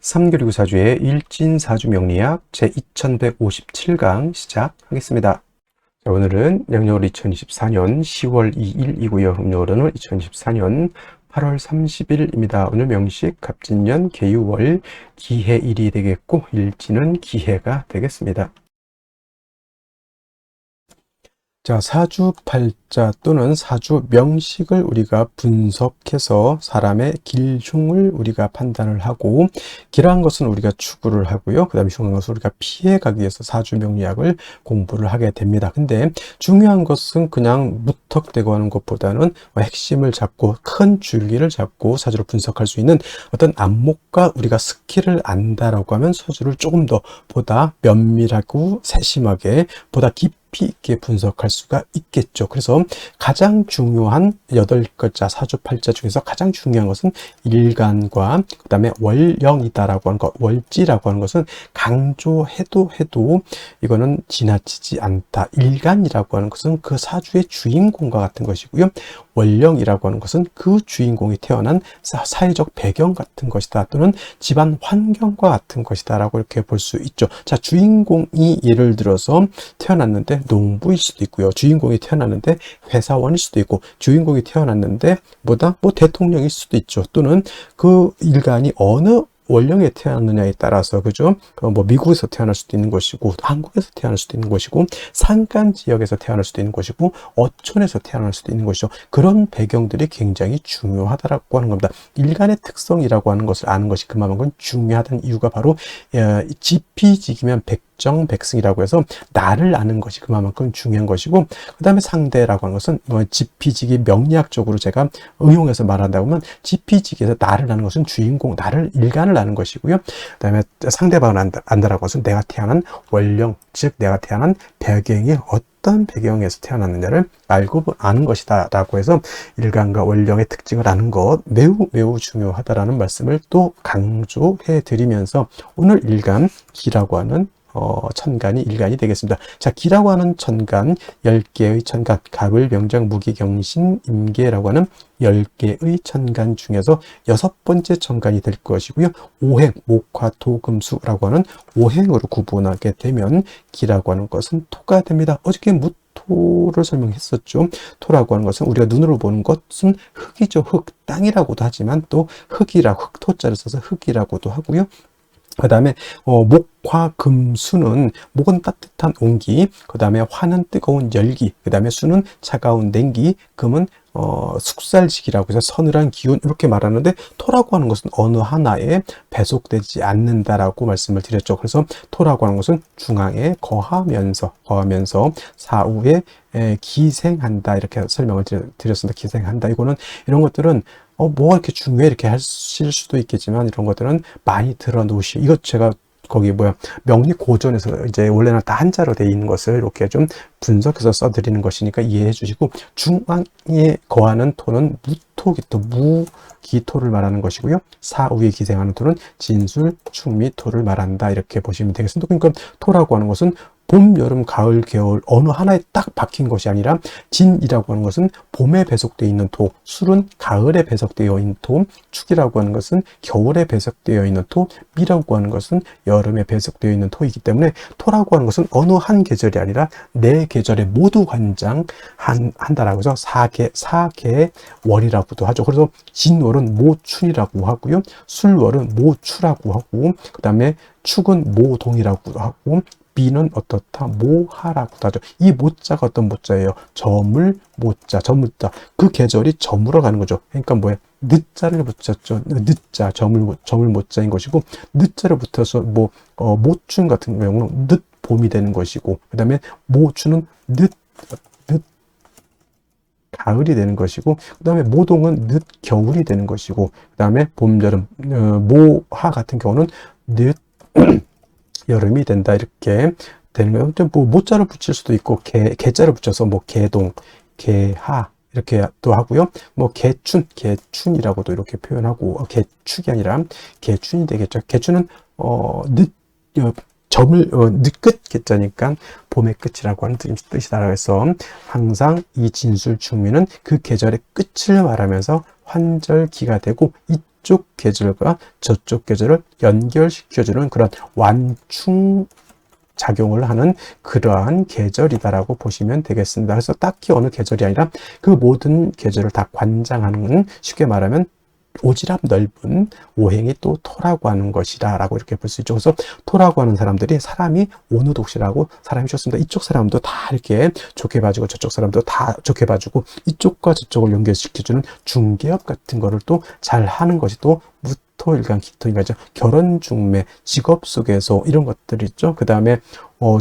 3교리구 사주의 일진사주 명리학 제2157강 시작하겠습니다. 자, 오늘은 양력으로 2024년 10월 2일이고요. 음력으로는 2024년 8월 30일입니다. 오늘 명식 갑진년 계유월 기해일이 되겠고 일진은 기해가 되겠습니다. 자, 사주팔자 또는 사주 명식을 우리가 분석해서 사람의 길흉을 우리가 판단을 하고, 길한 것은 우리가 추구를 하고요. 그 다음에 흉한 것은 우리가 피해가기 위해서 사주 명리학을 공부를 하게 됩니다. 근데 중요한 것은 그냥 무턱대고 하는 것보다는 핵심을 잡고 큰 줄기를 잡고 사주를 분석할 수 있는 어떤 안목과 우리가 스킬을 안다라고 하면 사주를 조금 더 보다 면밀하고 세심하게 보다 깊이 있게 분석할 수가 있겠죠. 그래서 가장 중요한 8글자 사주팔자 중에서 가장 중요한 것은 일간과 그 다음에 월령이다라고 하는 것, 월지라고 하는 것은 강조해도 이거는 지나치지 않다. 일간이라고 하는 것은 그 사주의 주인공과 같은 것이고요. 월령이라고 하는 것은 그 주인공이 태어난 사회적 배경 같은 것이다, 또는 집안 환경과 같은 것이다 라고 이렇게 볼 수 있죠. 자, 주인공이 예를 들어서 태어났는데 농부일 수도 있고요. 주인공이 태어났는데 회사원일 수도 있고, 주인공이 태어났는데 뭐 대통령일 수도 있죠. 또는 그 일간이 어느 원령에 태어났느냐에 따라서, 그죠? 뭐 미국에서 태어날 수도 있는 것이고, 한국에서 태어날 수도 있는 것이고, 산간 지역에서 태어날 수도 있는 것이고, 어촌에서 태어날 수도 있는 것이죠. 그런 배경들이 굉장히 중요하다라고 하는 겁니다. 일간의 특성이라고 하는 것을 아는 것이 그만큼 중요하다는 이유가 바로 지피지기면 백정백승이라고 해서 나를 아는 것이 그만큼 중요한 것이고, 그 다음에 상대라고 하는 것은 지피지기 명리학적으로 제가 응용해서 말한다고 하면, 지피지기에서 나를 아는 것은 주인공, 나를 일간을 아는 것이고요. 그 다음에 상대방을 안다라고 것은 내가 태어난 원령, 즉 내가 태어난 배경이 어떤 배경에서 태어났느냐를 알고 아는 것이다 라고 해서 일간과 원령의 특징을 아는 것 매우 중요하다라는 말씀을 또 강조해 드리면서, 오늘 일간 기라고 하는 천간이 일간이 되겠습니다. 자, 기라고 하는 천간, 10개의 천간, 갑을, 병장, 무기, 경신, 임계라고 하는 10개의 천간 중에서 6번째 천간이 될 것이고요. 오행, 목화, 토, 금, 수라고 하는 오행으로 구분하게 되면 기라고 하는 것은 토가 됩니다. 어저께 무토를 설명했었죠. 토라고 하는 것은 우리가 눈으로 보는 것은 흙이죠. 흙, 땅이라고도 하지만 또 흙이라고, 흙토자를 써서 흙이라고도 하고요. 그 다음에 목화 금수는, 목은 따뜻한 온기, 그 다음에 화는 뜨거운 열기, 그 다음에 수는 차가운 냉기, 금은 숙살지기라고 해서 서늘한 기운, 이렇게 말하는데, 토라고 하는 것은 어느 하나에 배속되지 않는다라고 말씀을 드렸죠. 그래서 토라고 하는 것은 중앙에 거하면서 사후에 기생한다, 이렇게 설명을 드렸습니다. 기생한다. 이런 것들은 뭐가 이렇게 중요해 이렇게 하실 수도 있겠지만, 이런 것들은 많이 들어놓으시. 이것 제가 거기 명리 고전에서 이제 원래는 다 한자로 되어 있는 것을 이렇게 좀 분석해서 써드리는 것이니까 이해해 주시고, 중앙에 거하는 토는 무토기토, 무기토를 말하는 것이고요. 사후에 기생하는 토는 진술, 충미토를 말한다, 이렇게 보시면 되겠습니다. 그러니까 토라고 하는 것은 봄, 여름, 가을, 겨울 어느 하나에 딱 박힌 것이 아니라, 진이라고 하는 것은 봄에 배속되어 있는 토, 술은 가을에 배속되어 있는 토, 축이라고 하는 것은 겨울에 배속되어 있는 토, 미라고 하는 것은 여름에 배속되어 있는 토이기 때문에, 토라고 하는 것은 어느 한 계절이 아니라 네 계절에 모두 관장한다라고 해서 사계월이라고도 하죠. 그래서 진월은 모춘이라고 하고요. 술월은 모추라고 하고, 그 다음에 축은 모동이라고 하고, 비는 어떻다? 모하라고도 하죠. 이 모자가 어떤 모자예요? 저물 모자, 저물자. 그 계절이 저물어 가는 거죠. 그러니까 뭐예요? 늦자를 붙였죠. 늦자, 저물 모자인 것이고, 늦자를 붙여서 모춘 같은 경우는 늦 봄이 되는 것이고, 그 다음에 모추는 늦 가을이 되는 것이고, 그 다음에 모동은 늦 겨울이 되는 것이고, 그 다음에 봄, 여름, 모하 같은 경우는 늦 여름이 된다, 이렇게 되는 거예요. 모자를 붙일 수도 있고, 개자를 붙여서 개동, 개하 이렇게 또 하고요. 개춘이라고도 이렇게 표현하고, 개축이 아니라 개춘이 되겠죠. 개춘은 늦끝 개자니까 봄의 끝이라고 하는 뜻이다. 그래서 항상 이 진술 충미는 그 계절의 끝을 말하면서 환절기가 되고, 이쪽 계절과 저쪽 계절을 연결시켜주는 그런 완충 작용을 하는 그러한 계절이다라고 보시면 되겠습니다. 그래서 딱히 어느 계절이 아니라 그 모든 계절을 다 관장하는, 쉽게 말하면 오지랖 넓은 오행이 또 토라고 하는 것이다 라고 이렇게 볼 수 있죠. 그래서 토라고 하는 사람들이 사람이 어느 독시라고 사람이 좋습니다. 이쪽 사람도 다 이렇게 좋게 봐주고 저쪽 사람도 다 좋게 봐주고 이쪽과 저쪽을 연결시켜주는 중개업 같은 거를 또 잘 하는 것이 또 무토일간 기토일간이죠. 결혼 중매, 직업 속에서 이런 것들이 있죠. 그 다음에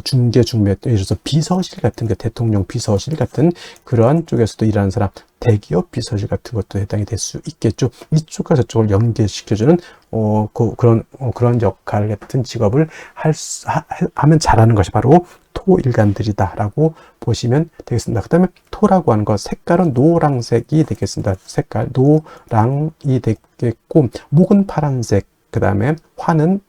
중개 중매, 예를 들어서 비서실 같은 게, 대통령 비서실 같은 그러한 쪽에서도 일하는 사람, 대기업 비서실 같은 것도 해당이 될 수 있겠죠. 이쪽과 저쪽을 연계시켜주는 그런 역할 같은 직업을 하면 잘하는 것이 바로 토일간들이다라고 보시면 되겠습니다. 그 다음에 토라고 하는 것, 색깔은 노란색이 되겠습니다. 색깔 노랑이 되겠고, 목은 파란색, 그 다음에 화는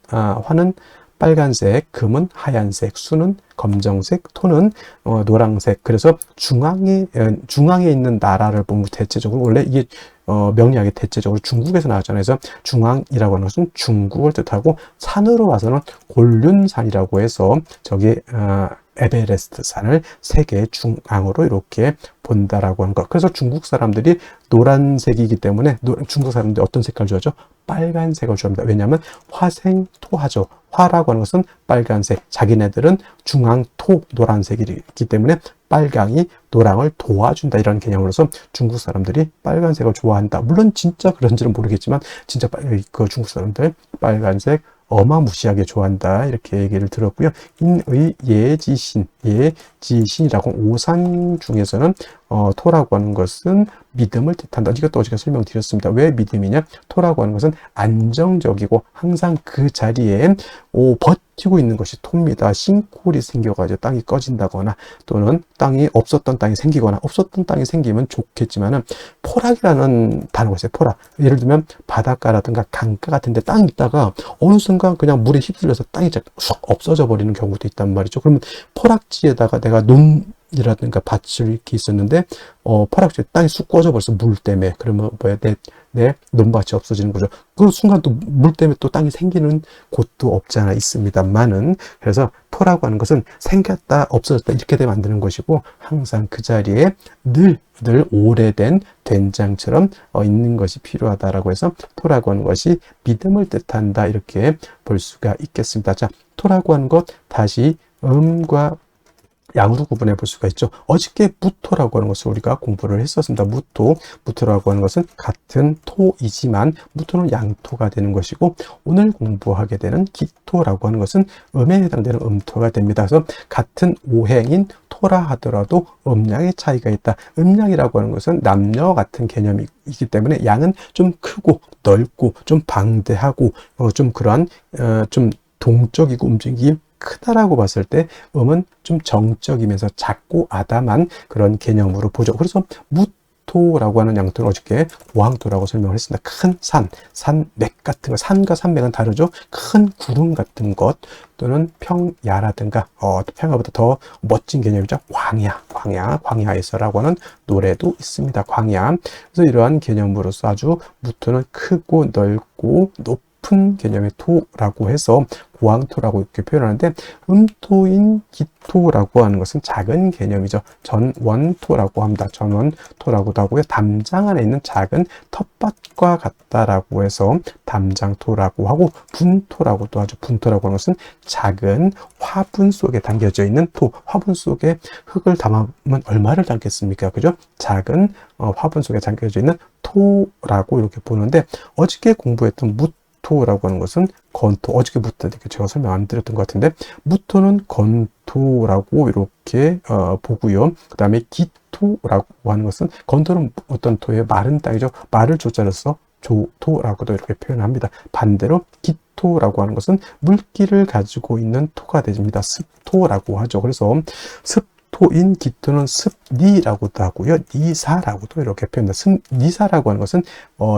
빨간색, 금은 하얀색, 수는 검정색, 토는 노란색. 그래서 중앙에 있는 나라를 보면 대체적으로 원래 이게 명리학의 대체적으로 중국에서 나왔잖아요. 그래서 중앙이라고 하는 것은 중국을 뜻하고, 산으로 와서는 곤륜산이라고 해서 저기 에베레스트 산을 세계 중앙으로 이렇게 본다라고 하는 것. 그래서 중국 사람들이 노란색이기 때문에 중국 사람들이 어떤 색깔 좋아하죠? 빨간색을 좋아합니다. 왜냐하면 화생토하죠. 화라고 하는 것은 빨간색, 자기네들은 중앙토 노란색이기 때문에 빨강이 노랑을 도와준다, 이런 개념으로서 중국 사람들이 빨간색을 좋아한다. 물론 진짜 그런지는 모르겠지만 진짜 그 중국 사람들 빨간색 어마무시하게 좋아한다, 이렇게 얘기를 들었고요. 인의 예지신이라고, 오산 중에서는 토라고 하는 것은 믿음을 뜻한다. 이것도 어제가 설명드렸습니다. 왜 믿음이냐? 토라고 하는 것은 안정적이고 항상 그 자리에 버티고 있는 것이 토입니다. 싱크홀이 생겨가지고 땅이 꺼진다거나, 또는 없었던 땅이 생기거나, 없었던 땅이 생기면 좋겠지만은, 포락이라는 단어가 있어요. 포락. 예를 들면 바닷가라든가 강가 같은 데 땅이 있다가 어느 순간 그냥 물에 휩쓸려서 땅이 쑥 없어져 버리는 경우도 있단 말이죠. 그러면 포락지에다가 내가 이라든가 밭을 이렇게 있었는데 포락지에 땅이 쑥 꺼져 버려서 물 때문에, 그러면 뭐야, 내 논밭이 없어지는 거죠. 그 순간 또 물 때문에 또 땅이 생기는 곳도 없지 않아 있습니다만은, 그래서 토라고 하는 것은 생겼다 없어졌다 이렇게 되면 안 되는 것이고, 항상 그 자리에 늘 오래된 된장처럼 있는 것이 필요하다라고 해서 토라고 하는 것이 믿음을 뜻한다, 이렇게 볼 수가 있겠습니다. 자, 토라고 하는 것 다시 음과 양으로 구분해 볼 수가 있죠. 어저께 무토라고 하는 것을 우리가 공부를 했었습니다. 무토라고 하는 것은 같은 토이지만 무토는 양토가 되는 것이고, 오늘 공부하게 되는 기토라고 하는 것은 음에 해당되는 음토가 됩니다. 그래서 같은 오행인 토라 하더라도 음양의 차이가 있다. 음양이라고 하는 것은 남녀 같은 개념이기 때문에 양은 좀 크고 넓고 좀 방대하고 좀 그러한 좀 동적이고 움직임이 크다라고 봤을 때, 음은 좀 정적이면서 작고 아담한 그런 개념으로 보죠. 그래서 무토라고 하는 양토는 어저께 고항토라고 설명을 했습니다. 큰 산맥 같은 거, 산과 산맥은 다르죠. 큰 구름 같은 것, 또는 평야라든가 평야보다 더 멋진 개념이죠. 광야에서라고 하는 노래도 있습니다. 광야. 그래서 이러한 개념으로서 아주 무토는 크고 넓고 높은 개념의 토라고 해서 고항토라고 이렇게 표현하는데, 음토인 기토라고 하는 것은 작은 개념이죠. 전원토라고 합니다. 전원토라고도 하고요. 담장 안에 있는 작은 텃밭과 같다라고 해서 담장토라고 하고, 분토라고도 하죠. 분토라고 하는 것은 작은 화분 속에 담겨져 있는 토. 화분 속에 흙을 담으면 얼마를 담겠습니까? 그죠? 작은 화분 속에 담겨져 있는 토라고 이렇게 보는데, 어저께 공부했던 무토라고 하는 것은 건토, 어저께부터 제가 설명 안 드렸던 것 같은데, 무토는 건토라고 이렇게 보고요. 그 다음에 기토라고 하는 것은, 건토는 어떤 토예요? 마른 땅이죠. 말을 조자로서 조토라고도 이렇게 표현합니다. 반대로 기토라고 하는 것은 물기를 가지고 있는 토가 됩니다. 습토라고 하죠. 그래서 무토인 기토는 습니라고도 하고요. 니사라고도 이렇게 표현합니다. 습니사라고 하는 것은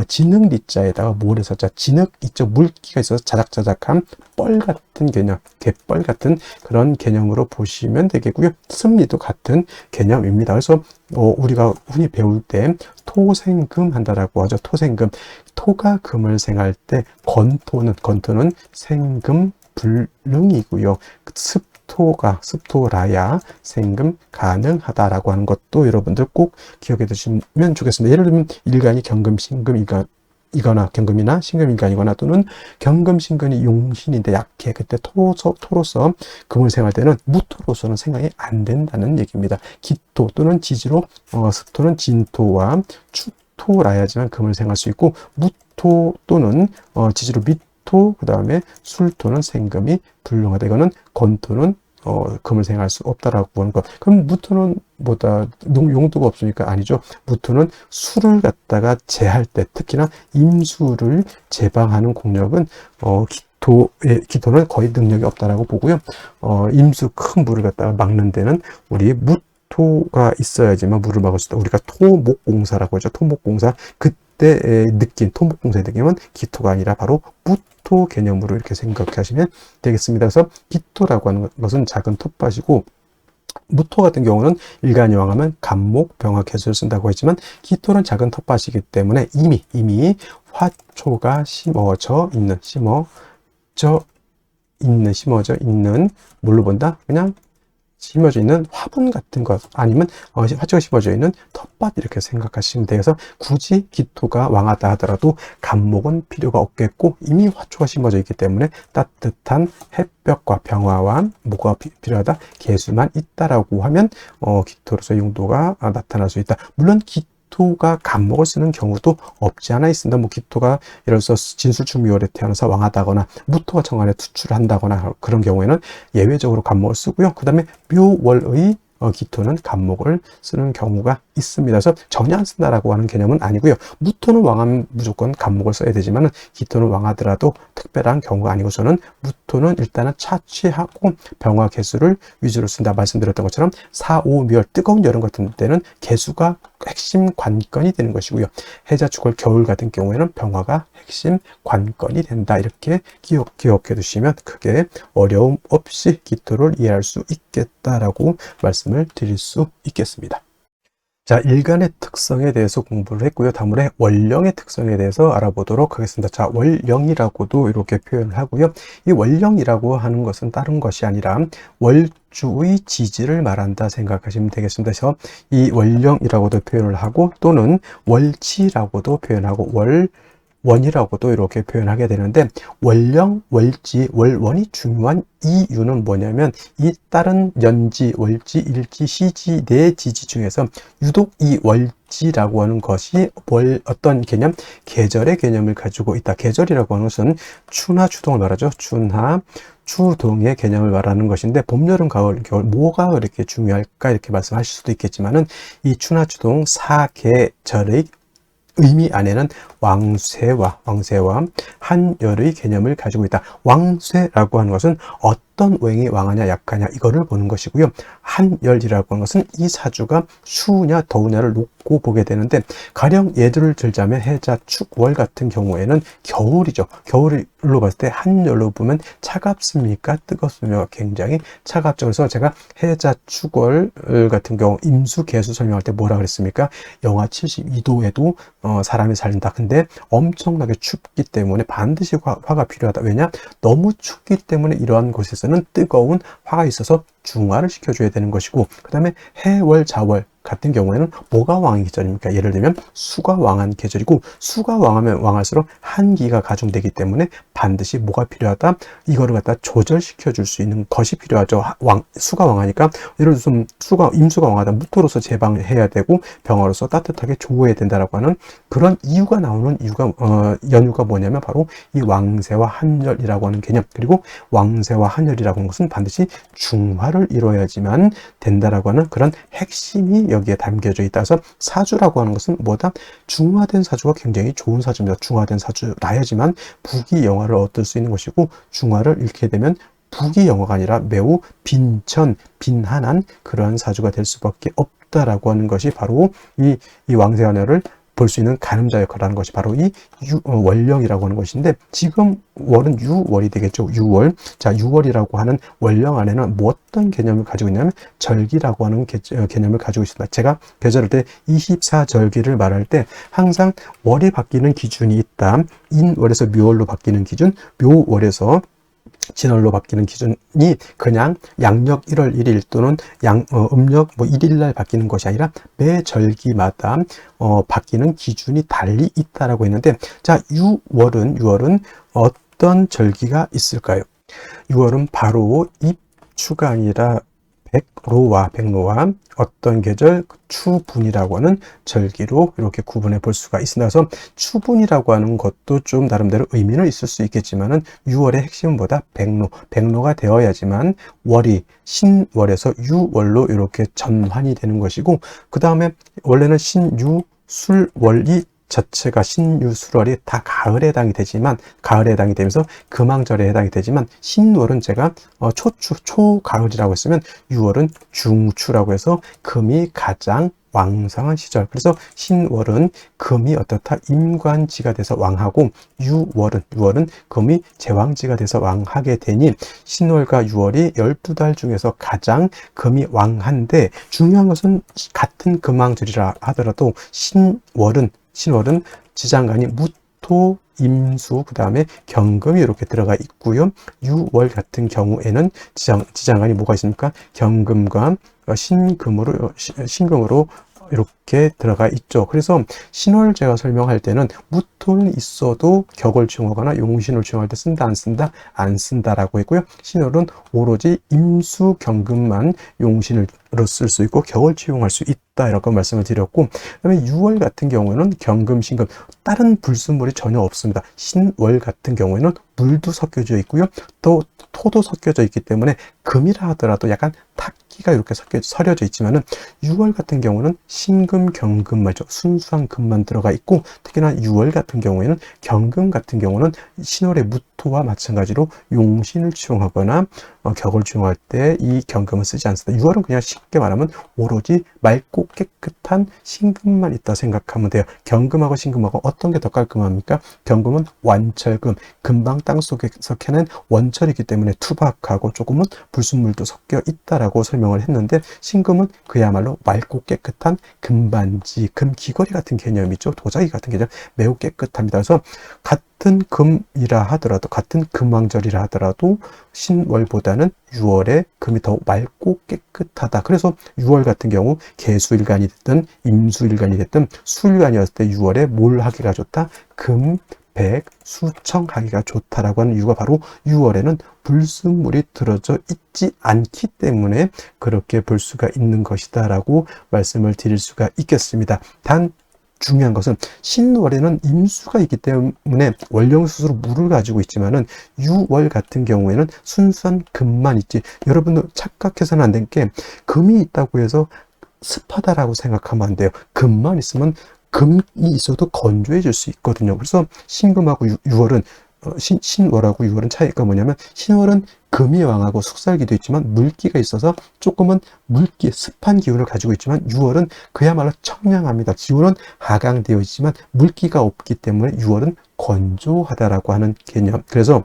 진흙 니자에다가 모래서자, 진흙 이쪽 물기가 있어서 자작자작한 뻘 같은 개념, 갯벌 같은 그런 개념으로 보시면 되겠고요. 습니도 같은 개념입니다. 그래서 우리가 흔히 배울 때 토생금 한다라고 하죠. 토생금. 토가 금을 생할 때 건토는 생금 불능이고요. 습토라야 생금 가능하다라고 하는 것도 여러분들 꼭 기억해 두시면 좋겠습니다. 예를 들면 일간이 경금, 신금, 이거나 경금이나 신금인간이거나 또는 경금, 신금이 용신인데 약해. 그때 토로서 금을 생할 때는 무토로서는 생각이 안 된다는 얘기입니다. 기토 또는 지지로 습토는 진토와 축토라야지만 금을 생할 수 있고 무토 또는 지지로 미토 그 다음에 술토는 생금이 불능하다. 이거는 건토는 금을 생할 수 없다라고 하는 것. 그럼 무토는 뭐다 용도가 없으니까 아니죠. 무토는 술을 갖다가 제할 때 특히나 임수를 제방하는 공력은 기토는 거의 능력이 없다라고 보고요. 임수 큰 물을 갖다가 막는 데는 우리 무토가 있어야지만 물을 막을 수 있다. 우리가 토목공사라고 하죠. 토목공사 그때 느낀 토목공사의 느낌은 기토가 아니라 바로 무토 개념으로 이렇게 생각하시면 되겠습니다. 그래서 기토라고 하는 것은 작은 텃밭이고 무토 같은 경우는 일간이왕하면 간목, 병화, 개수를 쓴다고 했지만 기토는 작은 텃밭이기 때문에 이미 화초가 심어져 있는 뭘로 본다? 그냥 심어져 있는 화분 같은 것 아니면 화초가 심어져 있는 텃밭 이렇게 생각하시면 돼요. 그래서 굳이 기토가 왕하다 하더라도 간목은 필요가 없겠고 이미 화초가 심어져 있기 때문에 따뜻한 햇볕과 병화와 뭐가 필요하다? 개수만 있다라고 하면 기토로서의 용도가 나타날 수 있다. 물론 기토가 간목을 쓰는 경우도 없지 않아 있습니다. 뭐 기토가 예를 들어서 진술충묘월에 태어나서 왕하다거나 무토가 정관에 투출을 한다거나 그런 경우에는 예외적으로 간목을 쓰고요. 그 다음에 묘월의 기토는 간목을 쓰는 경우가 있습니다. 그래서 전혀 안 쓴다라고 하는 개념은 아니고요. 무토는 왕하면 무조건 간목을 써야 되지만 기토는 왕하더라도 특별한 경우가 아니고 저는 무토는 일단은 차치하고 병화 개수를 위주로 쓴다 말씀드렸던 것처럼 사오묘월 뜨거운 여름 같은 때는 개수가 핵심 관건이 되는 것이고요. 해자축월 겨울 같은 경우에는 병화가 핵심 관건이 된다. 이렇게 기억해 두시면 크게 어려움 없이 기토를 이해할 수 있겠다라고 말씀을 드릴 수 있겠습니다. 자, 일간의 특성에 대해서 공부를 했고요. 다음으로 월령의 특성에 대해서 알아보도록 하겠습니다. 자, 월령이라고도 이렇게 표현을 하고요. 이 월령이라고 하는 것은 다른 것이 아니라 월주의 지지를 말한다 생각하시면 되겠습니다. 그래서 이 월령이라고도 표현을 하고 또는 월치라고도 표현하고 원이라고도 이렇게 표현하게 되는데 월령, 월지, 월원이 중요한 이유는 뭐냐면 이 다른 연지, 월지, 일지, 시지, 네 지지 중에서 유독 이 월지라고 하는 것이 어떤 개념? 계절의 개념을 가지고 있다. 계절이라고 하는 것은 추나 추동을 말하죠. 추나 추동의 개념을 말하는 것인데 봄, 여름, 가을, 겨울 뭐가 그렇게 중요할까 이렇게 말씀하실 수도 있겠지만은 이 추나 추동 사계절의 의미 안에는 왕쇠와 한열의 개념을 가지고 있다. 왕쇠라고 하는 것은 어떤 오행이 왕하냐 약하냐 이거를 보는 것이고요. 한열이라고 하는 것은 이 사주가 추우냐 더우냐를 놓고 보게 되는데 가령 예를 들자면 해자 축월 같은 경우에는 겨울이죠. 겨울로 봤을 때 한열로 보면 차갑습니까? 뜨겁습니까? 굉장히 차갑죠. 그래서 제가 해자 축월 같은 경우 임수 개수 설명할 때 뭐라 그랬습니까? 영하 72도에도 사람이 살린다. 근데 엄청나게 춥기 때문에 반드시 화가 필요하다. 왜냐? 너무 춥기 때문에 이러한 곳에서는 뜨거운 화가 있어서 중화를 시켜줘야 되는 것이고 그 다음에 해월, 자월 같은 경우에는 뭐가 왕의 계절입니까? 예를 들면 수가 왕한 계절이고 수가 왕하면 왕할수록 한기가 가중되기 때문에 반드시 뭐가 필요하다? 이거를 갖다 조절시켜 줄 수 있는 것이 필요하죠. 수가 왕하니까 예를 들어서 임수가 왕하다 무토로서 제방해야 되고 병화로서 따뜻하게 조어야 된다라고 하는 그런 이유가 나오는 연유가 뭐냐면 바로 이 왕세와 한열이라고 하는 개념 그리고 왕세와 한열이라고 하는 것은 반드시 중화를 이루어야지만 된다라고 하는 그런 핵심이 여기에 담겨져 있다서 사주라고 하는 것은 뭐다? 중화된 사주가 굉장히 좋은 사주입니다. 중화된 사주라야지만 부귀영화를 얻을 수 있는 것이고 중화를 잃게 되면 부귀 영화가 아니라 매우 빈천, 빈한한 그러한 사주가 될 수밖에 없다라고 하는 것이 바로 이 왕세환열을 볼 수 있는 가늠자 역할을 하는 것이 바로 이 월령이라고 하는 것인데, 지금 월은 유월이 되겠죠. 유월. 자, 유월이라고 하는 월령 안에는 뭐 어떤 개념을 가지고 있냐면 절기라고 하는 개념을 가지고 있습니다. 제가 계절할 때 24절기를 말할 때 항상 월이 바뀌는 기준이 있다. 인월에서 묘월로 바뀌는 기준, 묘월에서 진월로 바뀌는 기준이 그냥 양력 1월 1일 또는 음력 1일 날 바뀌는 것이 아니라 매 절기마다 바뀌는 기준이 달리 있다라고 했는데, 자, 6월은 어떤 절기가 있을까요? 6월은 바로 입추가 아니라 백로와 어떤 계절, 추분이라고 하는 절기로 이렇게 구분해 볼 수가 있습니다. 그래서 추분이라고 하는 것도 좀 나름대로 의미는 있을 수 있겠지만은 6월의 핵심은 뭐다? 백로가 되어야지만 월이 신월에서 유월로 이렇게 전환이 되는 것이고, 그 다음에 원래는 신유, 술, 월이 자체가 신유술월이 다 가을에 해당이 되지만, 가을에 해당이 되면서 금왕절에 해당이 되지만, 신월은 제가 초가을이라고 했으면 6월은 중추라고 해서 금이 가장 왕성한 시절. 그래서 신월은 금이 어떻다? 임관지가 돼서 왕하고, 유월은 금이 제왕지가 돼서 왕하게 되니 신월과 유월이 12달 중에서 가장 금이 왕한데, 중요한 것은 같은 금왕절이라 하더라도 신월은 지장간이 무토, 임수, 그 다음에 경금이 이렇게 들어가 있고요. 유월 같은 경우에는 지장간이 뭐가 있습니까? 경금과 신금으로 이렇게 들어가 있죠. 그래서 신월 제가 설명할 때는 무토는 있어도 격을 취용하거나 용신을 취용할 때 쓴다 안 쓴다? 안 쓴다라고 했고요. 신월은 오로지 임수 경금만 용신으로 쓸 수 있고 격을 취용할 수 있다, 이렇게 말씀을 드렸고, 그다음에 6월 같은 경우에는 경금, 신금 다른 불순물이 전혀 없습니다. 신월 같은 경우에는 물도 섞여져 있고요. 또 토도 섞여져 있기 때문에 금이라 하더라도 약간 탁기가 이렇게 서려져 있지만은 6월 같은 경우는 신금, 경금 말죠. 순수한 금만 들어가 있고, 특히나 6월 같은 경우에는 경금 같은 경우는 신월의 무토와 마찬가지로 용신을 취용하거나 격을 취용할 때 이 경금을 쓰지 않습니다. 6월은 그냥 쉽게 말하면 오로지 맑고 깨끗한 신금만 있다 생각하면 돼요. 경금하고 신금하고 어떤 게 더 깔끔합니까? 경금은 완철금, 금방 땅속에서 캐낸 원철이기 때문에 투박하고 조금은 불순물도 섞여 있다라고 설명을 했는데, 신금은 그야말로 맑고 깨끗한 금반지, 금귀걸이 같은 개념이죠. 도자기 같은 개념, 매우 깨끗합니다. 그래서 같은 금이라 하더라도, 같은 금왕절이라 하더라도 신월보다는 6월에 금이 더 맑고 깨끗하다. 그래서 6월 같은 경우 개수일간이 됐든 임수일간이 됐든 수일간이었을 때 6월에 뭘 하기가 좋다? 금, 백, 수청하기가 좋다라고 하는 이유가 바로 6월에는 불순물이 들어져 있지 않기 때문에 그렇게 볼 수가 있는 것이다 라고 말씀을 드릴 수가 있겠습니다. 단 중요한 것은 신월에는 임수가 있기 때문에 월령 스스로 물을 가지고 있지만은 6월 같은 경우에는 순수한 금만 있지, 여러분들 착각해서는 안 된 게 금이 있다고 해서 습하다라고 생각하면 안 돼요. 금만 있으면 금이 있어도 건조해질 수 있거든요. 그래서 신금하고 6월은 신월하고 6월은 차이가 뭐냐면, 신월은 금이 왕하고 숙살기도 있지만 물기가 있어서 조금은 습한 기운을 가지고 있지만, 6월은 그야말로 청량합니다. 기온은 하강되어 있지만 물기가 없기 때문에 6월은 건조하다라고 하는 개념. 그래서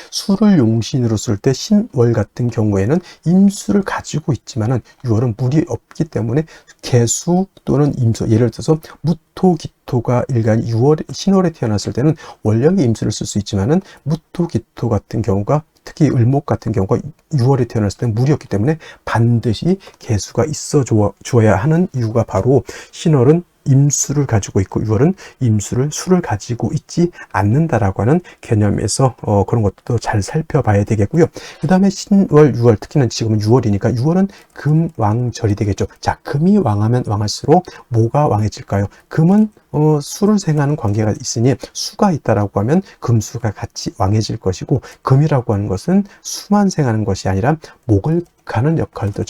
수를 용신으로 쓸 때 신월 같은 경우에는 임수를 가지고 있지만은 6월은 물이 없기 때문에 개수 또는 임수, 예를 들어서 무토기토가 일간 신월에 태어났을 때는 월령의 임수를 쓸 수 있지만은 무토기토 같은 경우가, 특히 을목 같은 경우가 6월에 태어났을 때는 물이 없기 때문에 반드시 개수가 있어 줘야 하는 이유가 바로 신월은 임수를 가지고 있고 6월은 수를 가지고 있지 않는다라고 하는 개념에서 그런 것도 잘 살펴봐야 되겠고요. 그 다음에 신월, 6월, 특히나 지금은 6월이니까 6월은 금왕절이 되겠죠. 자, 금이 왕하면 왕할수록 뭐가 왕해질까요? 금은 수를 생하는 관계가 있으니 수가 있다라고 하면 금수가 같이 왕해질 것이고, 금이라고 하는 것은 수만 생하는 것이 아니라 목을 가는 역할도,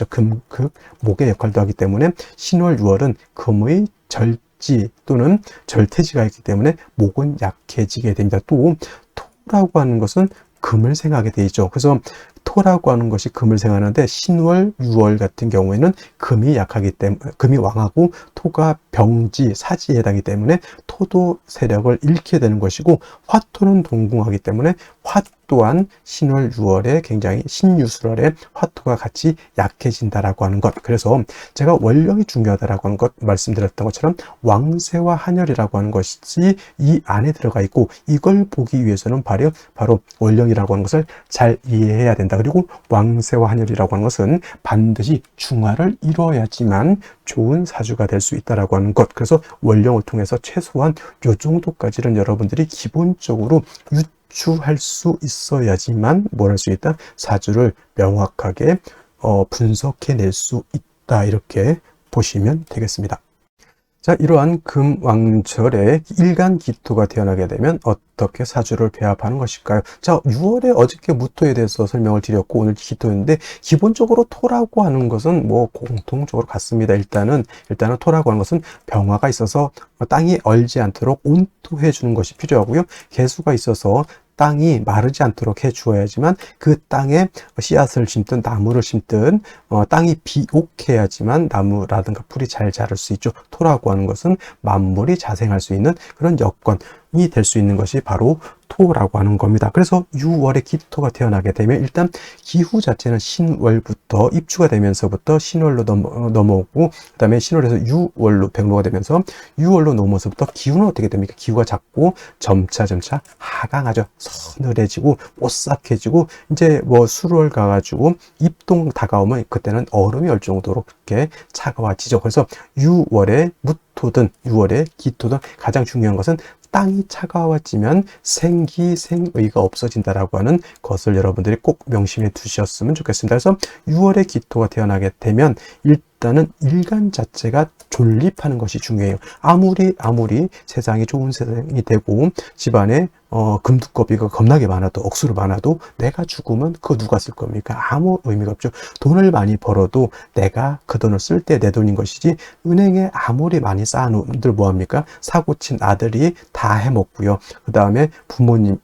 목의 역할도 하기 때문에 신월, 6월은 금의 절지 또는 절퇴지가 있기 때문에 목은 약해지게 됩니다. 또 토라고 하는 것은 금을 생하게 돼 있죠. 그래서 토라고 하는 것이 금을 생하는데 신월, 유월 같은 경우에는 금이 약하기 때문에 금이 왕하고 토가 병지, 사지에 해당이기 때문에 토도 세력을 잃게 되는 것이고 화토는 동궁하기 때문에 화 또한 신월, 유월에 굉장히 신유술월에 화토가 같이 약해진다라고 하는 것. 그래서 제가 원령이 중요하다라고 하는 것 말씀드렸던 것처럼 왕세와 한열이라고 하는 것이 이 안에 들어가 있고 이걸 보기 위해서는 바로 원령이라고 하는 것을 잘 이해해야 된다. 그리고 왕세와 한열이라고 하는 것은 반드시 중화를 이루어야지만 좋은 사주가 될 수 있다라고 하는 것. 그래서 원령을 통해서 최소한 요 정도까지는 여러분들이 기본적으로 유추할 수 있어야지만 뭘 할 수 있다? 사주를 명확하게 분석해낼 수 있다. 이렇게 보시면 되겠습니다. 자, 이러한 금왕절에 일간기토가 태어나게 되면 어떻게 사주를 배합하는 것일까요? 자, 6월에 어저께 무토에 대해서 설명을 드렸고 오늘 기토인데 기본적으로 토라고 하는 것은 뭐 공통적으로 같습니다. 일단은 토라고 하는 것은 병화가 있어서 땅이 얼지 않도록 온토해 주는 것이 필요하고요. 개수가 있어서 땅이 마르지 않도록 해 주어야지만 그 땅에 씨앗을 심든 나무를 심든 땅이 비옥해야지만 나무라든가 풀이 잘 자랄 수 있죠. 토라고 하는 것은 만물이 자생할 수 있는 그런 여건이 될 수 있는 것이 바로 토라고 하는 겁니다. 그래서 6월에 기토가 태어나게 되면 일단 기후 자체는 신월부터 입주가 되면서부터 신월로 넘어오고 그 다음에 신월에서 6월로 백로가 되면서 6월로 넘어서부터 기후는 어떻게 됩니까? 기후가 작고 점차 하강하죠. 서늘해지고 오싹해지고 이제 뭐 수월 가가지고 입동 다가오면 그때는 얼음이 얼 정도로 그렇게 차가워지죠. 그래서 6월에 무토든 6월에 기토든 가장 중요한 것은 땅이 차가워지면 생기생의가 없어진다라고 하는 것을 여러분들이 꼭 명심해 두셨으면 좋겠습니다. 그래서 6월에 기토가 태어나게 되면 일단은 일간 자체가 존립하는 것이 중요해요. 아무리 세상이 좋은 세상이 되고 집안에 금두꺼비가 겁나게 많아도 억수로 많아도 내가 죽으면 그거 누가 쓸 겁니까? 아무 의미가 없죠. 돈을 많이 벌어도 내가 그 돈을 쓸 때 내 돈인 것이지 은행에 아무리 많이 쌓아놓은 분들 뭐합니까? 사고친 아들이 다 해먹고요. 그 다음에 부모님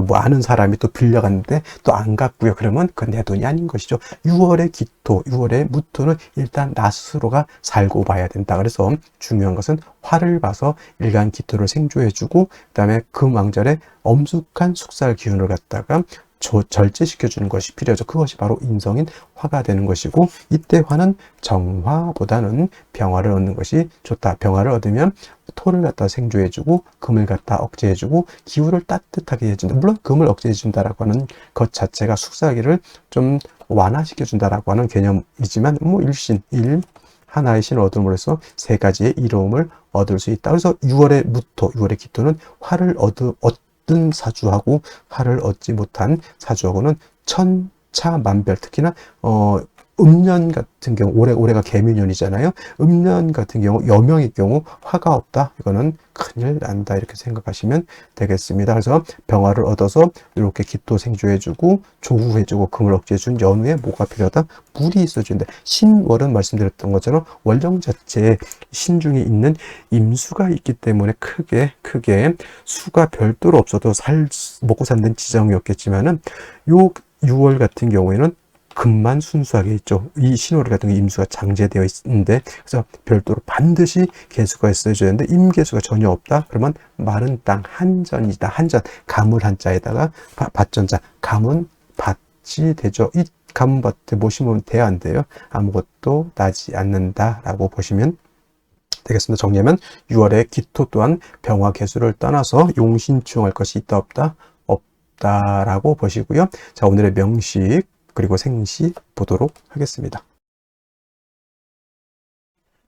뭐 아는 사람이 또 빌려갔는데 또 안 갚고요. 그러면 그건 내 돈이 아닌 것이죠. 6월에 기토, 6월에 무토는 일단 나 스스로가 살고 봐야 된다. 그래서 중요한 것은 화를 봐서 일간 기토를 생조해주고 그 다음에 금왕절에 엄숙한 숙살 기운을 갖다가 절제시켜주는 것이 필요하죠. 그것이 바로 인성인 화가 되는 것이고 이때 화는 정화보다는 병화를 얻는 것이 좋다. 병화를 얻으면 토를 갖다 생조해주고 금을 갖다 억제해주고 기후를 따뜻하게 해준다. 물론 금을 억제해준다라고 하는 것 자체가 숙사기를 좀 완화시켜준다라고 하는 개념이지만 뭐 하나의 신을 얻음으로 해서 세 가지의 이로움을 얻을 수 있다. 그래서 6월의 무토, 6월의 기토는 화를 얻은 사주하고 화를 얻지 못한 사주하고는 천차만별. 특히나 음년 같은 경우 올해가 개미년이잖아요. 음년 같은 경우 여명의 경우 화가 없다. 이거는 큰일 난다. 이렇게 생각하시면 되겠습니다. 그래서 병화를 얻어서 이렇게 기토 생조해주고 조후해주고 금을 억제해준 연후에 뭐가 필요하다? 물이 있어준다. 신월은 말씀드렸던 것처럼 월령 자체에 신중에 있는 임수가 있기 때문에 크게 수가 별도로 없어도 먹고 사는 지장이 없겠지만은 요 6월 같은 경우에는 금만 순수하게 있죠. 이 신월 같은 경우 임수가 장제되어 있는데 그래서 별도로 반드시 개수가 있어줘야 되는데 임개수가 전혀 없다. 그러면 마른 땅 한전이다. 한전 가물 한자에다가 밭전자 가문 밭이 되죠. 이 가문밭에 보시면 돼요, 안 돼요? 아무것도 나지 않는다라고 보시면 되겠습니다. 정리하면 6월에 기토 또한 병화 개수를 떠나서 용신충할 것이 있다 없다? 없다라고 보시고요. 자, 오늘의 명식 그리고 생시 보도록 하겠습니다.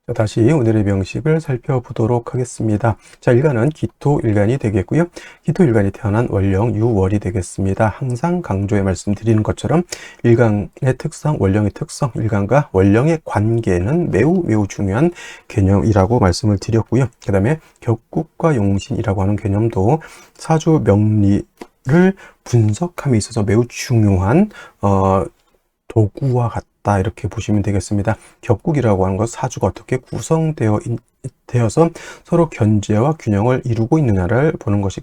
자, 다시 오늘의 명식을 살펴보도록 하겠습니다. 자, 일간은 기토 일간이 되겠고요. 기토 일간이 태어난 월령 6월이 되겠습니다. 항상 강조해 말씀드리는 것처럼 일간의 특성, 월령의 특성, 일간과 월령의 관계는 매우 중요한 개념이라고 말씀을 드렸고요. 그 다음에 격국과 용신이라고 하는 개념도 사주 명리를 분석함에 있어서 매우 중요한 도구와 같다. 맞다 이렇게 보시면 되겠습니다. 격국이라고 하는 것 사주가 어떻게 되어서 서로 견제와 균형을 이루고 있느냐를 보는 것이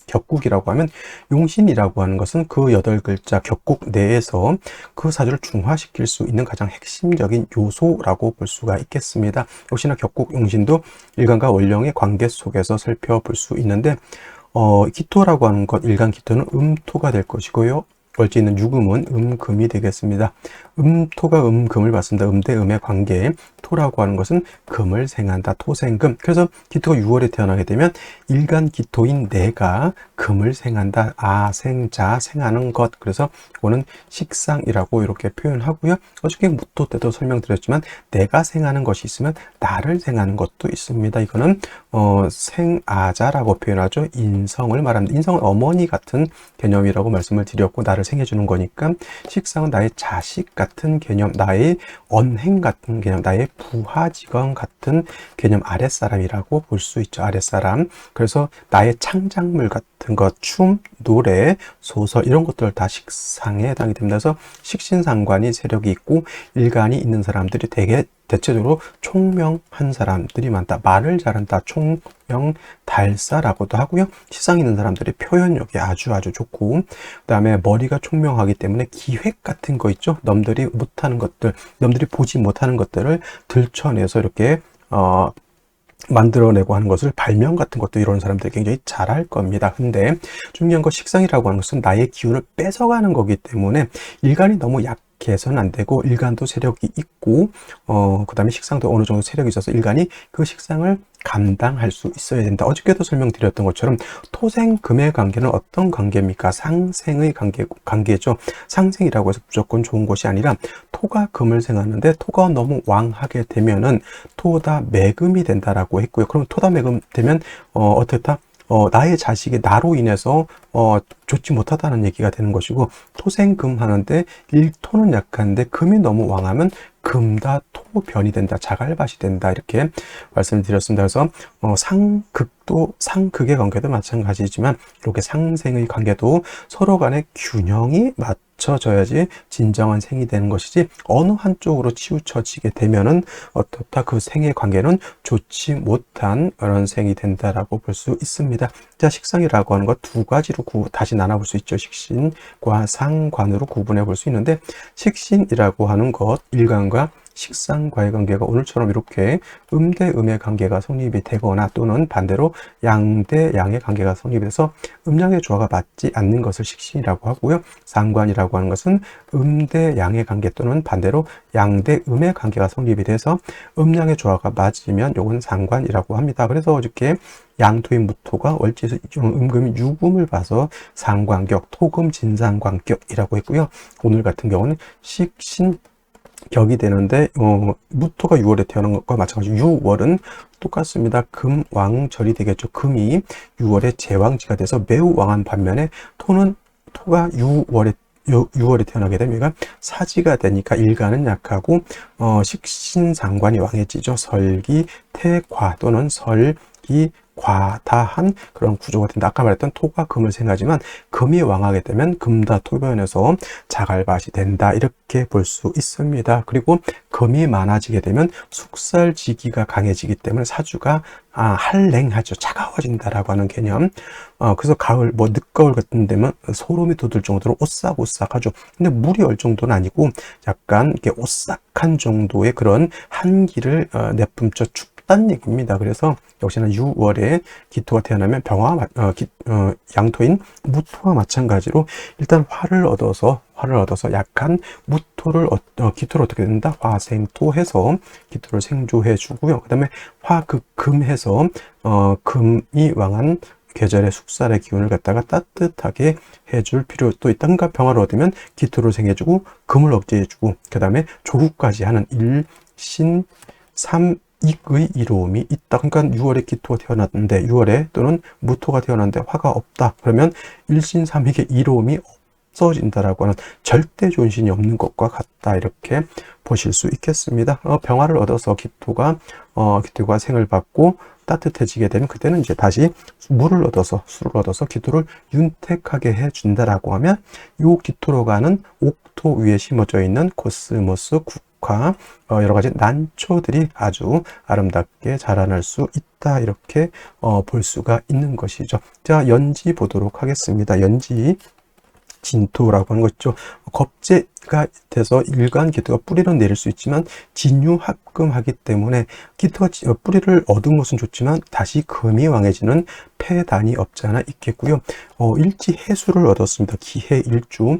격국이라고 하면, 용신이라고 하는 것은 그 8글자 격국 내에서 그 사주를 중화시킬 수 있는 가장 핵심적인 요소라고 볼 수가 있겠습니다. 역시나 격국 용신도 일간과 원령의 관계 속에서 살펴볼 수 있는데, 기토라고 하는 것, 일간 기토는 음토가 될 것이고요. 월지 있는 유금은 음금이 되겠습니다. 음토가 음금을 받습니다. 음대 음의 관계, 토라고 하는 것은 금을 생한다. 토생금. 그래서 기토가 6월에 태어나게 되면 일간 기토인 내가 금을 생한다. 아생자, 생하는 것. 그래서 이거는 식상이라고 이렇게 표현하고요. 어저께 무토 때도 설명드렸지만 내가 생하는 것이 있으면 나를 생하는 것도 있습니다. 이거는 생아자라고 표현하죠. 인성을 말합니다. 인성은 어머니 같은 개념이라고 말씀을 드렸고, 나를 생해주는 거니까 식상은 나의 자식 같은 개념, 나의 언행 같은 개념, 나의 부하직원 같은 개념, 아랫사람이라고 볼 수 있죠. 아랫사람. 그래서 나의 창작물 같은 것, 춤, 노래, 소설 이런 것들 다 식상에 해당이 됩니다. 그래서 식신상관이 세력이 있고 일간이 있는 사람들이 대체적으로 총명한 사람들이 많다. 말을 잘한다. 총명달사라고도 하고요. 시상 있는 사람들이 표현력이 아주 좋고, 그 다음에 머리가 총명하기 때문에 기획 같은 거 있죠. 남들이 못하는 것들, 남들이 보지 못하는 것들을 들춰내서 이렇게 만들어내고 하는 것을, 발명 같은 것도 이런 사람들이 굉장히 잘할 겁니다. 근데 중요한 건 식상이라고 하는 것은 나의 기운을 뺏어가는 거기 때문에 일간이 너무 약해서는 안 되고, 일간도 세력이 있고 그 다음에 식상도 어느 정도 세력이 있어서 일간이 그 식상을 감당할 수 있어야 된다. 어저께도 설명드렸던 것처럼 토생금의 관계는 어떤 관계입니까? 상생의 관계죠. 상생이라고 해서 무조건 좋은 것이 아니라, 토가 금을 생하는데 토가 너무 왕하게 되면은 토다 매금이 된다라고 했고요. 그럼 토다 매금 되면 어떻다? 나의 자식이 나로 인해서 좋지 못하다는 얘기가 되는 것이고, 토생금 하는데 일토는 약한데 금이 너무 왕하면 금다 토변이 된다, 자갈밭이 된다 이렇게 말씀을 드렸습니다. 그래서 상극의 관계도 마찬가지지만 이렇게 상생의 관계도 서로 간의 균형이 맞춰져야지 진정한 생이 되는 것이지, 어느 한쪽으로 치우쳐지게 되면은 어떻다, 그 생의 관계는 좋지 못한 그런 생이 된다라고 볼 수 있습니다. 자, 식상이라고 하는 것 두 가지로 다시 나눠볼 수 있죠. 식신과 상관으로 구분해 볼 수 있는데, 식신이라고 하는 것, 일간과 식상과의 관계가 오늘처럼 이렇게 음대 음의 관계가 성립이 되거나, 또는 반대로 양대 양의 관계가 성립이 돼서 음양의 조화가 맞지 않는 것을 식신이라고 하고요. 상관이라고 하는 것은 음대 양의 관계 또는 반대로 양대 음의 관계가 성립이 돼서 음양의 조화가 맞으면 요건 상관이라고 합니다. 그래서 어저께 양토인 무토가 월지에서 음금이 유금을 봐서 상관격, 토금 진상관격이라고 했고요. 오늘 같은 경우는 식신 격이 되는데, 무토가 6월에 태어난 것과 마찬가지로 6월은 똑같습니다. 금왕절이 되겠죠. 금이 6월에 제왕지가 돼서 매우 왕한 반면에, 토가 6월에 태어나게 되면 사지가 되니까 일간은 약하고 식신상관이 왕해지죠. 설기, 태과 또는 설기, 과다한 그런 구조가 된다. 아까 말했던 토가 금을 생하지만 금이 왕하게 되면 금다 토변에서 자갈밭이 된다 이렇게 볼 수 있습니다. 그리고 금이 많아지게 되면 숙살지기가 강해지기 때문에 사주가 한랭하죠. 차가워진다라고 하는 개념. 그래서 가을, 늦가을 같은 데면 소름이 돋을 정도로 오싹오싹하죠. 근데 물이 얼 정도는 아니고 약간 이렇게 오싹한 정도의 그런 한기를 내뿜쳐 춥다는 얘기입니다. 그래서 역시나 6월에 기토가 태어나면 양토인 무토와 마찬가지로 일단 화를 얻어서 약한 무토를 기토를 어떻게 된다? 화생토해서 기토를 생조해 주고요. 그 다음에 화극금해서 금이 왕한 계절의 숙살의 기운을 갖다가 따뜻하게 해줄 필요도 있다. 그러니까 평화를 얻으면 기토를 생해주고 금을 억제해주고, 그 다음에 조국까지 하는 일신 삼익의 이로움이 있다. 그러니까 6월에 기토가 태어났는데 6월에 또는 무토가 태어났는데 화가 없다. 그러면 일신삼익의 이로움이 없어진다라고 하는 절대 존신이 없는 것과 같다, 이렇게 보실 수 있겠습니다. 병화를 얻어서 기토가 생을 받고 따뜻해지게 되면 그때는 이제 다시 술을 얻어서 기토를 윤택하게 해준다라고 하면, 요 기토로 가는 옥토 위에 심어져 있는 코스모스, 국화, 여러 가지 난초들이 아주 아름답게 자라날 수 있다, 이렇게 볼 수가 있는 것이죠. 자, 연지 보도록 하겠습니다. 연지 진토라고 하는 것이죠. 겁재가 돼서 일간 기토가 뿌리를 내릴 수 있지만 진유합금하기 때문에 기토가 뿌리를 얻은 것은 좋지만 다시 금이 왕해지는 폐단이 없지 않아 있겠고요. 일지 해수를 얻었습니다. 기해 일주,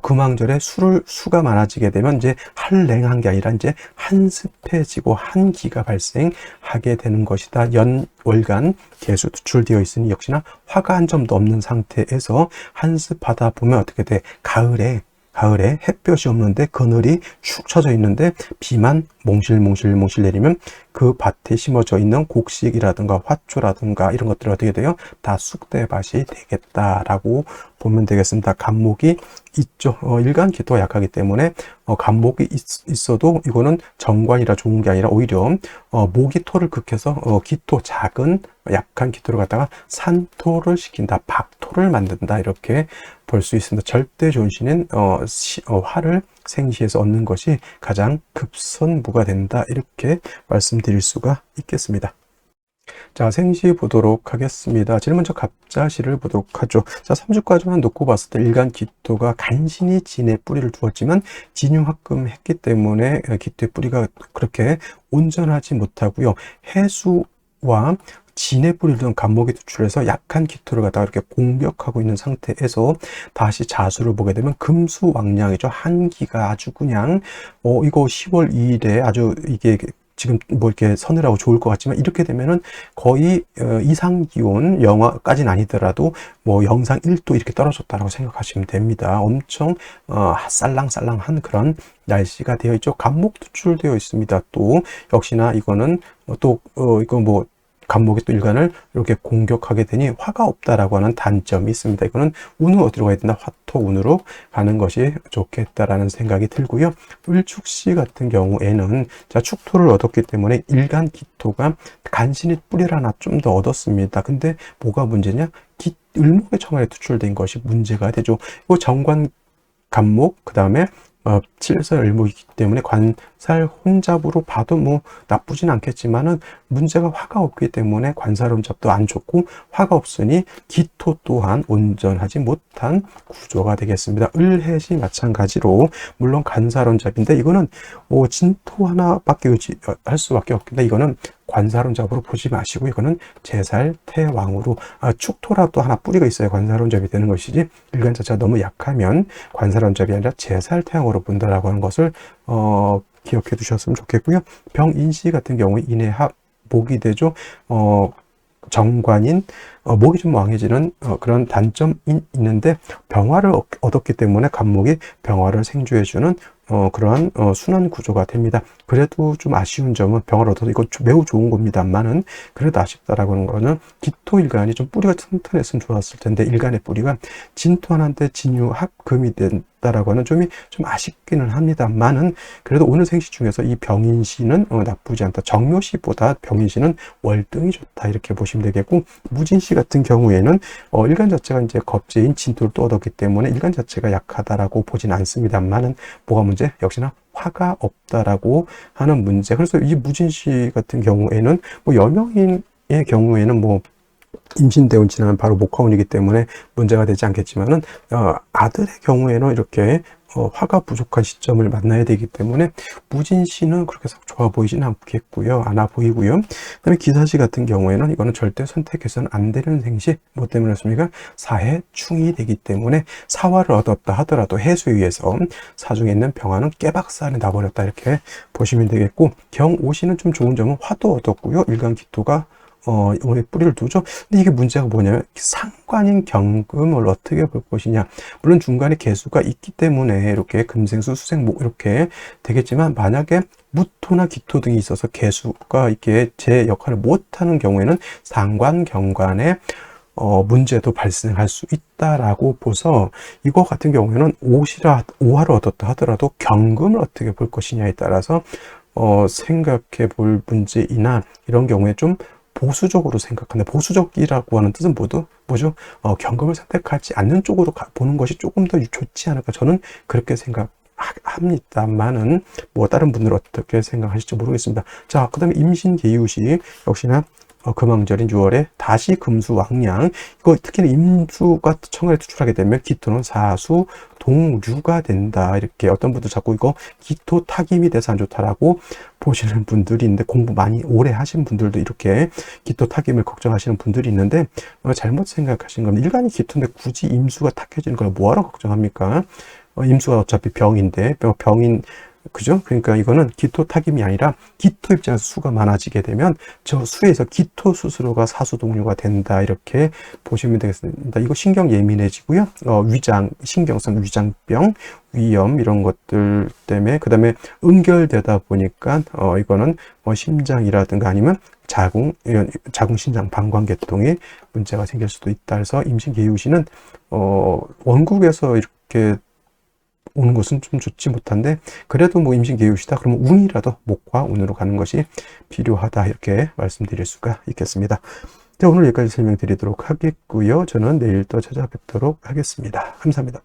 금왕절에 수가 많아지게 되면 이제 한랭한 게 아니라 이제 한습해지고 한기가 발생하게 되는 것이다. 월간 계수 투출되어 있으니 역시나 화가 한 점도 없는 상태에서 한습하다 보면 어떻게 돼? 가을에 햇볕이 없는데 그늘이 축 처져 있는데 비만 몽실몽실 내리면 그 밭에 심어져 있는 곡식이라든가 화초라든가 이런 것들이 어떻게 돼요? 다 쑥대밭이 되겠다라고 보면 되겠습니다. 간목이 있죠. 일간 기토가 약하기 때문에 간목이 있어도 이거는 정관이라 좋은 게 아니라 오히려 목이 토를 극해서 기토, 작은 약한 기토를 갖다가 산토를 시킨다, 박토를 만든다, 이렇게 볼 수 있습니다. 절대 존신은 화를 생시에서 얻는 것이 가장 급선무가 된다, 이렇게 말씀드릴 수가 있겠습니다. 자, 생시 보도록 하겠습니다. 제일 먼저 갑자시를 보도록 하죠. 자, 3주까지만 놓고 봤을 때 일간 기토가 간신히 진에 뿌리를 두었지만 진유합금했기 때문에 기토의 뿌리가 그렇게 온전하지 못하고요. 해수와 진의 뿌리를 둔 간목이 투출해서 약한 기토를 갖다가 이렇게 공격하고 있는 상태에서 다시 자수를 보게 되면 금수왕량이죠. 한기가 아주 그냥 이거 10월 2일에 아주 이게 지금 뭐 이렇게 서늘하고 좋을 것 같지만 이렇게 되면은 거의 이상 기온 영하까지는 아니더라도 뭐 영상 1도 이렇게 떨어졌다라고 생각하시면 됩니다. 엄청 쌀랑쌀랑한 그런 날씨가 되어 있죠. 간목 투출되어 있습니다. 또 역시나 이거는 이거 뭐 간목이 또 일간을 이렇게 공격하게 되니 화가 없다라고 하는 단점이 있습니다. 이거는 운은 어디로 가야 된다? 화토운으로 가는 것이 좋겠다라는 생각이 들고요. 을축시 같은 경우에는 자, 축토를 얻었기 때문에 일간 기토가 간신히 뿌리를 하나 좀 더 얻었습니다. 근데 뭐가 문제냐? 을목의 청알에 투출된 것이 문제가 되죠. 이거 정관 간목, 그 다음에 칠살 을목이기 때문에 관살 혼잡으로 봐도 뭐 나쁘진 않겠지만은 문제가 화가 없기 때문에 관살 혼잡도 안 좋고 화가 없으니 기토 또한 온전하지 못한 구조가 되겠습니다. 을해시 마찬가지로 물론 관살 혼잡인데 이거는 진토 하나밖에 할 수밖에 없겠다. 이거는 관살혼잡으로 보지 마시고 이거는 제살태왕으로 축토라도 하나 뿌리가 있어야 관살혼잡이 되는 것이지 일간 자체가 너무 약하면 관살혼잡이 아니라 제살태왕으로 본다라고 하는 것을 기억해 두셨으면 좋겠고요. 병인시 같은 경우에 인해합 목이 되죠. 정관인 목이 좀 왕해지는 그런 단점이 있는데 병화를 얻었기 때문에 간목이 병화를 생주해주는 그러한 순환 구조가 됩니다. 그래도 좀 아쉬운 점은 병화를 얻어서 이거 매우 좋은 겁니다만은 그래도 아쉽다라고 하는 거는 기토 일간이 좀 뿌리가 튼튼했으면 좋았을 텐데 일간의 뿌리가 진토 하나인데 진유합금이 된다라고 하는 점이 좀 아쉽기는 합니다만은 그래도 오늘 생시 중에서 이 병인시는 나쁘지 않다. 정묘시보다 병인시는 월등히 좋다, 이렇게 보시면 되겠고, 무진시 같은 경우에는 일간 자체가 이제 겁재인 진토를 또 얻었기 때문에 일간 자체가 약하다라고 보진 않습니다만은 뭐가 문제? 역시나 화가 없다라고 하는 문제. 그래서 이 무진시 같은 경우에는 뭐 여명인의 경우에는 뭐 임신대운 지나면 바로 목화운이기 때문에 문제가 되지 않겠지만은 아들의 경우에는 이렇게 화가 부족한 시점을 만나야 되기 때문에 무진시는 그렇게 좋아 보이지는 않겠고요. 않아 보이고요. 그다음에 기사시 같은 경우에는 이거는 절대 선택해서는 안 되는 생시. 뭐 때문에 그렇습니까? 사해충이 되기 때문에 사화를 얻었다 하더라도 해수에 의해서 사중에 있는 병화는 깨박살이 나버렸다, 이렇게 보시면 되겠고, 경오시는 좀 좋은 점은 화도 얻었고요. 일간 기토가 오늘 뿌리를 두죠. 근데 이게 문제가 뭐냐면 상관인 경금을 어떻게 볼 것이냐. 물론 중간에 개수가 있기 때문에 이렇게 금생수, 수생목 이렇게 되겠지만 만약에 무토나 기토 등이 있어서 개수가 이렇게 제 역할을 못하는 경우에는 상관, 경관에 문제도 발생할 수 있다라고 보서 이거 같은 경우에는 오하를 얻었다 하더라도 경금을 어떻게 볼 것이냐에 따라서 생각해 볼 문제이나 이런 경우에 좀 보수적으로 생각한다. 보수적이라고 하는 뜻은 뭐죠? 경금을 선택하지 않는 쪽으로 보는 것이 조금 더 좋지 않을까. 저는 그렇게 생각합니다만은 뭐 다른 분들은 어떻게 생각하실지 모르겠습니다. 자, 그 다음에 임신계유시 역시나 금왕절인 6월에 다시 금수왕량, 이거 특히나 임수가 청간에 투출하게 되면 기토는 사수 동류가 된다. 이렇게 어떤 분들 자꾸 이거 기토 타김이 돼서 안 좋다라고 보시는 분들이 있는데, 공부 많이 오래 하신 분들도 이렇게 기토 타김을 걱정하시는 분들이 있는데 잘못 생각하신 겁니다. 일간이 기토인데 굳이 임수가 탁해지는 걸 뭐하러 걱정합니까? 임수가 어차피 병인데 병인, 그죠? 그러니까 이거는 기토 타김이 아니라 기토 입장에서 수가 많아지게 되면 저 수에서 기토 스스로가 사수동류가 된다. 이렇게 보시면 되겠습니다. 이거 신경 예민해지고요. 신경성 위장병, 위염 이런 것들 때문에, 그 다음에 응결되다 보니까 이거는 심장이라든가 아니면 자궁신장 방광계통에 문제가 생길 수도 있다. 그래서 임신계유시는 원국에서 이렇게 오는 것은 좀 좋지 못한데, 그래도 뭐 임신계유시다 그러면 운이라도 목과 운으로 가는 것이 필요하다. 이렇게 말씀드릴 수가 있겠습니다. 자, 오늘 여기까지 설명드리도록 하겠고요. 저는 내일 또 찾아뵙도록 하겠습니다. 감사합니다.